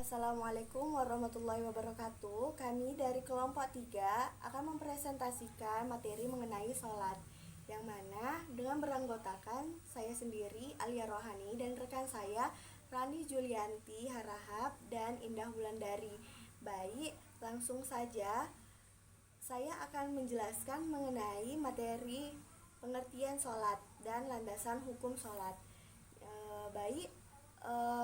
Assalamualaikum warahmatullahi wabarakatuh. Kami dari kelompok 3 akan mempresentasikan materi mengenai sholat, yang mana dengan beranggotakan saya sendiri, Alia Rohani, dan rekan saya, Rani Julianti Harahap dan Indah Wulandari. Baik, langsung saja saya akan menjelaskan mengenai materi pengertian sholat dan landasan hukum sholat.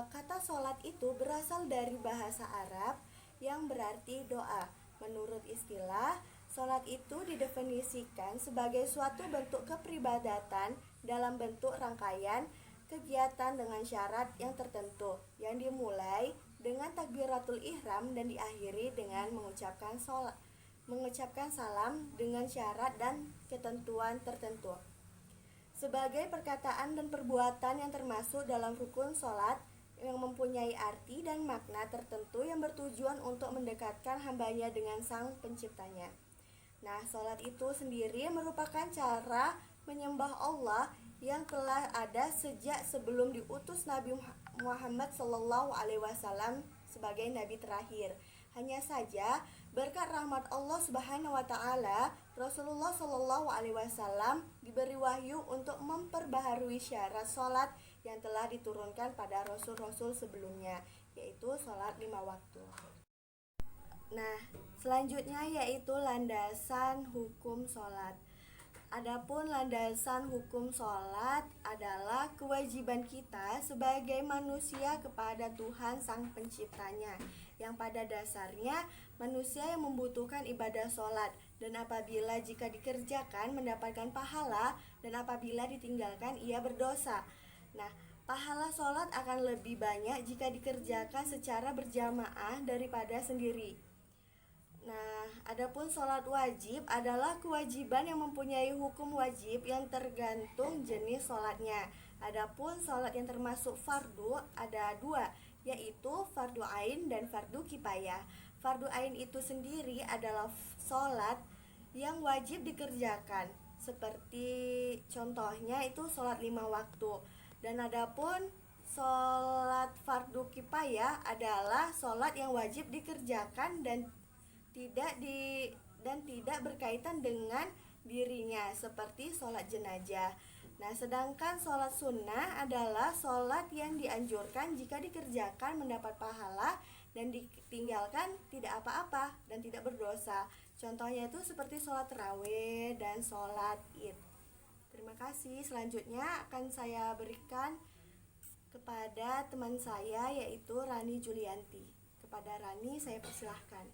Kata sholat itu berasal dari bahasa Arab yang berarti doa. Menurut istilah, sholat itu didefinisikan sebagai suatu bentuk kepribadatan dalam bentuk rangkaian kegiatan dengan syarat yang tertentu, yang dimulai dengan takbiratul ihram dan diakhiri dengan mengucapkan salam dengan syarat dan ketentuan tertentu. Sebagai perkataan dan perbuatan yang termasuk dalam rukun sholat yang mempunyai arti dan makna tertentu yang bertujuan untuk mendekatkan hambanya dengan sang penciptanya. Nah, sholat itu sendiri merupakan cara menyembah Allah yang telah ada sejak sebelum diutus Nabi Muhammad SAW sebagai Nabi terakhir. Hanya saja berkat rahmat Allah Subhanahu wa taala, Rasulullah SAW diberi wahyu untuk memperbaharui syarat sholat yang telah diturunkan pada rasul-rasul sebelumnya, yaitu sholat 5 waktu. Nah, selanjutnya yaitu landasan hukum sholat. Adapun landasan hukum sholat adalah kewajiban kita sebagai manusia kepada Tuhan Sang Penciptanya, yang pada dasarnya manusia yang membutuhkan ibadah sholat, dan apabila jika dikerjakan mendapatkan pahala, dan apabila ditinggalkan ia berdosa. Nah, pahala sholat akan lebih banyak jika dikerjakan secara berjamaah daripada sendiri. Nah, adapun sholat wajib adalah kewajiban yang mempunyai hukum wajib yang tergantung jenis sholatnya. Adapun sholat yang termasuk fardu ada dua, yaitu fardu ain dan fardu kifayah. Fardu ain itu sendiri adalah sholat yang wajib dikerjakan, seperti contohnya itu sholat 5 waktu. Dan adapun sholat fardu kifayah adalah sholat yang wajib dikerjakan dan tidak berkaitan dengan dirinya, seperti sholat jenazah. Nah, sedangkan sholat sunnah adalah sholat yang dianjurkan jika dikerjakan mendapat pahala, dan ditinggalkan tidak apa-apa dan tidak berdosa. Contohnya itu seperti sholat tarawih dan sholat id. Terima kasih. Selanjutnya akan saya berikan kepada teman saya, yaitu Rani Julianti. Kepada Rani saya persilahkan.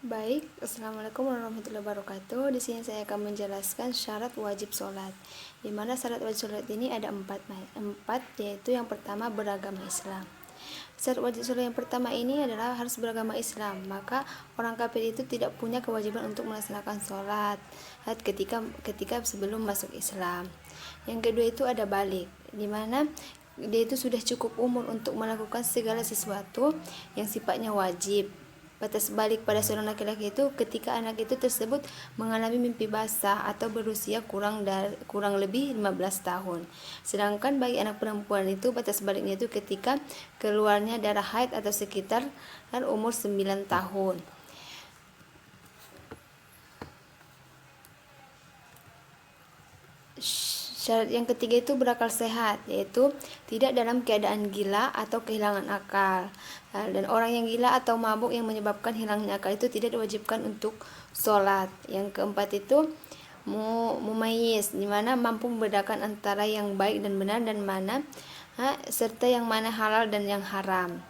Baik, Assalamualaikum warahmatullahi wabarakatuh. Di sini saya akan menjelaskan syarat wajib sholat. Di mana syarat wajib sholat ini ada empat, yaitu yang pertama beragama Islam. Syarat wajib sholat yang pertama ini adalah harus beragama Islam. Maka orang kafir itu tidak punya kewajiban untuk melaksanakan sholat ketika sebelum masuk Islam. Yang kedua itu ada balik, di mana dia itu sudah cukup umur untuk melakukan segala sesuatu yang sifatnya wajib. Batas balik pada seorang laki-laki itu ketika anak itu tersebut mengalami mimpi basah atau berusia kurang lebih 15 tahun. Sedangkan bagi anak perempuan itu batas baliknya itu ketika keluarnya darah haid atau sekitar umur 9 tahun. Syarat yang ketiga itu berakal sehat, yaitu tidak dalam keadaan gila atau kehilangan akal. Dan orang yang gila atau mabuk yang menyebabkan hilangnya akal itu tidak diwajibkan untuk sholat. Yang keempat itu mumayyiz, di mana mampu membedakan antara yang baik dan benar dan mana serta yang mana halal dan yang haram.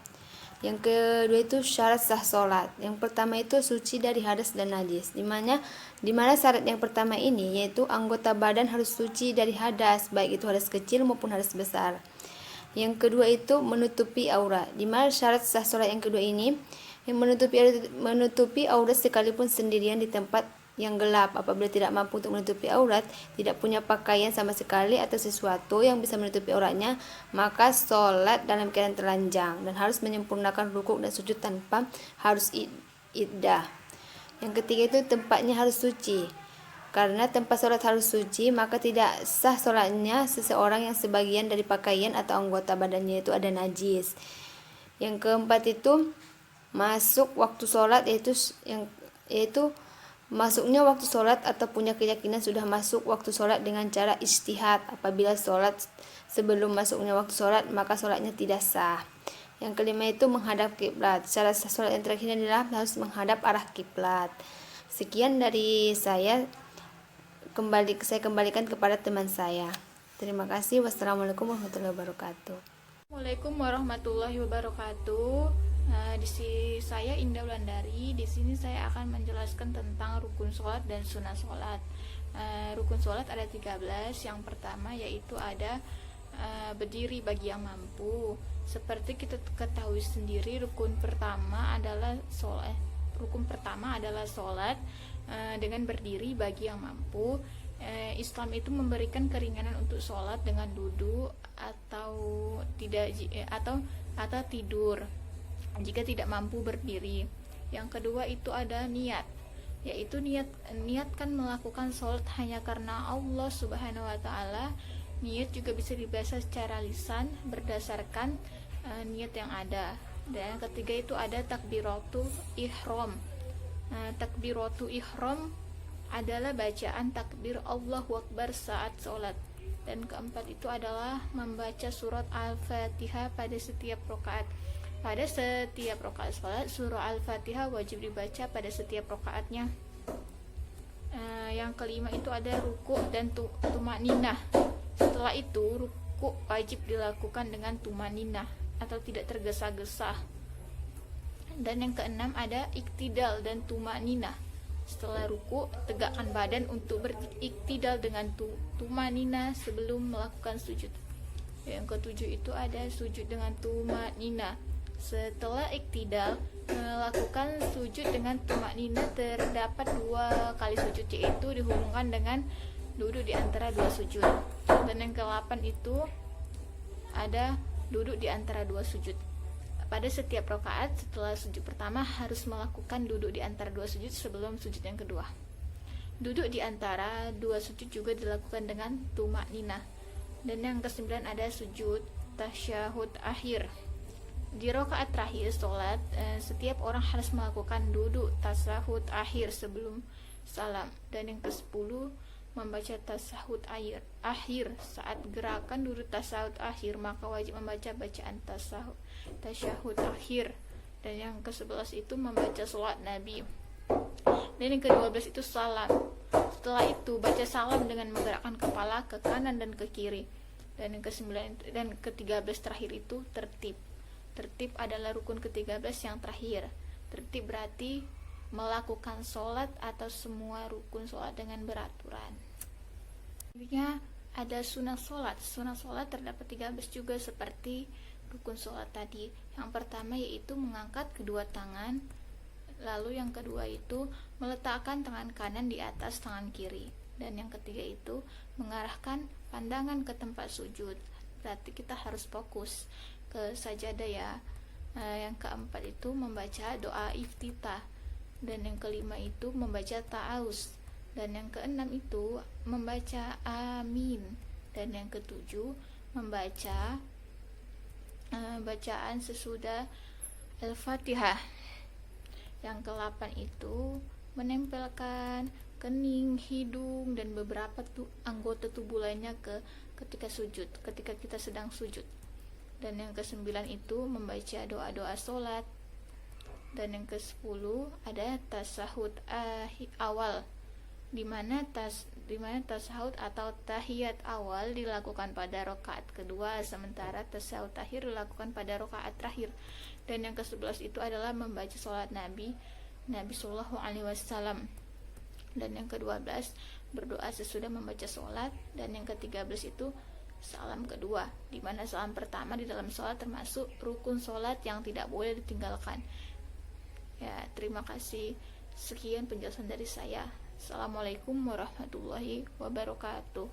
Yang kedua itu syarat sah sholat. Yang pertama itu suci dari hadas dan najis. Di mana syarat yang pertama ini yaitu anggota badan harus suci dari hadas, baik itu hadas kecil maupun hadas besar. Yang kedua itu menutupi aurat. Di mana syarat sah sholat yang kedua ini yang menutupi aurat sekalipun sendirian di tempat yang gelap. Apabila tidak mampu untuk menutupi aurat, tidak punya pakaian sama sekali atau sesuatu yang bisa menutupi auratnya, maka sholat dalam keadaan telanjang dan harus menyempurnakan rukuk dan sujud tanpa harus iddah. Yang ketiga itu tempatnya harus suci. Karena tempat sholat harus suci, maka tidak sah sholatnya seseorang yang sebagian dari pakaian atau anggota badannya itu ada najis. Yang keempat itu masuk waktu sholat, yaitu masuknya waktu sholat atau punya keyakinan sudah masuk waktu sholat dengan cara ijtihad. Apabila sholat sebelum masuknya waktu sholat, maka sholatnya tidak sah. Yang kelima itu menghadap kiblat. Syarat sah sholat yang terakhir adalah harus menghadap arah kiblat. Sekian dari saya kembalikan kepada teman saya. Terima kasih. Wassalamualaikum warahmatullahi wabarakatuh. Assalamualaikum warahmatullahi wabarakatuh. Di sini saya Indah Wulandari. Di sini saya akan menjelaskan tentang rukun sholat dan sunnah sholat. Rukun sholat ada 13. Yang pertama yaitu ada berdiri bagi yang mampu. Seperti kita ketahui sendiri, rukun pertama adalah sholat dengan berdiri bagi yang mampu. Islam itu memberikan keringanan untuk sholat dengan duduk atau tidur jika tidak mampu berdiri. Yang kedua itu ada niat, yaitu niatkan melakukan sholat hanya karena Allah Subhanahu wa Ta'ala. Niat juga bisa dibaca secara lisan berdasarkan niat yang ada. Dan yang ketiga itu ada takbiratul ihram. Takbiratul ihram adalah bacaan takbir Allahu Akbar saat sholat. Dan keempat itu adalah membaca surat Al-Fatihah pada setiap rakaat. Pada setiap rakaat sholat, surah Al-Fatihah wajib dibaca pada setiap rakaatnya. Yang kelima itu ada ruku' dan tumaninah. Setelah itu ruku' wajib dilakukan dengan tumaninah atau tidak tergesa-gesa. Dan yang keenam ada iktidal dan tumaninah. Setelah ruku, tegakkan badan untuk beriktidal dengan tumaninah sebelum melakukan sujud. Yang ketujuh itu ada sujud dengan tumaninah. Setelah iktidal, melakukan sujud dengan tumaninah terdapat 2 kali sujud, yaitu dihubungkan dengan duduk di antara 2 sujud. Dan yang ke-8 itu ada duduk di antara 2 sujud. Pada setiap rakaat setelah sujud pertama harus melakukan duduk di antara 2 sujud sebelum sujud yang kedua. Duduk di antara 2 sujud juga dilakukan dengan tumaninah. Dan yang ke-9 ada sujud tasyahud akhir. Di rakaat terakhir sholat, setiap orang harus melakukan duduk tasyahud akhir sebelum salam. Dan yang ke-10 membaca tasyahud akhir. Saat gerakan duduk tasyahud akhir, maka wajib membaca bacaan tasyahud akhir. Dan yang ke-11 itu membaca sholat Nabi. Dan yang ke-12 itu salam. Setelah itu baca salam dengan menggerakkan kepala ke kanan dan ke kiri. Dan yang ke-9 dan ke-13 terakhir itu tertib. Tertib adalah rukun ke-13 yang terakhir. Tertib berarti melakukan sholat atau semua rukun sholat dengan beraturan. Selanjutnya ada sunnah sholat. Sunnah sholat terdapat 13 juga seperti rukun sholat tadi. Yang pertama yaitu mengangkat kedua tangan. Lalu yang kedua itu meletakkan tangan kanan di atas tangan kiri. Dan yang ketiga itu mengarahkan pandangan ke tempat sujud. Berarti kita harus fokus ke sajadah ya. Yang keempat itu membaca doa iftitah. Dan yang kelima itu membaca ta'awuz. Dan yang keenam itu membaca amin. Dan yang ketujuh membaca bacaan sesudah Al-Fatihah. Yang ke-8 itu menempelkan kening, hidung, dan beberapa anggota tubuh lainnya ketika kita sedang sujud. Dan yang ke-9 itu membaca doa-doa sholat. Dan yang ke-10 ada tasyahud awal, di mana tasyahud atau tahiyat awal dilakukan pada rakaat kedua, sementara tasyahud akhir dilakukan pada rakaat terakhir. Dan yang ke-11 itu adalah membaca sholat Nabi Sallallahu Alaihi Wasallam. Dan yang ke-12 berdoa sesudah membaca sholat. Dan yang ke-13 itu salam kedua, di mana salam pertama di dalam sholat termasuk rukun sholat yang tidak boleh ditinggalkan. Ya, terima kasih. Sekian penjelasan dari saya. Assalamualaikum warahmatullahi wabarakatuh.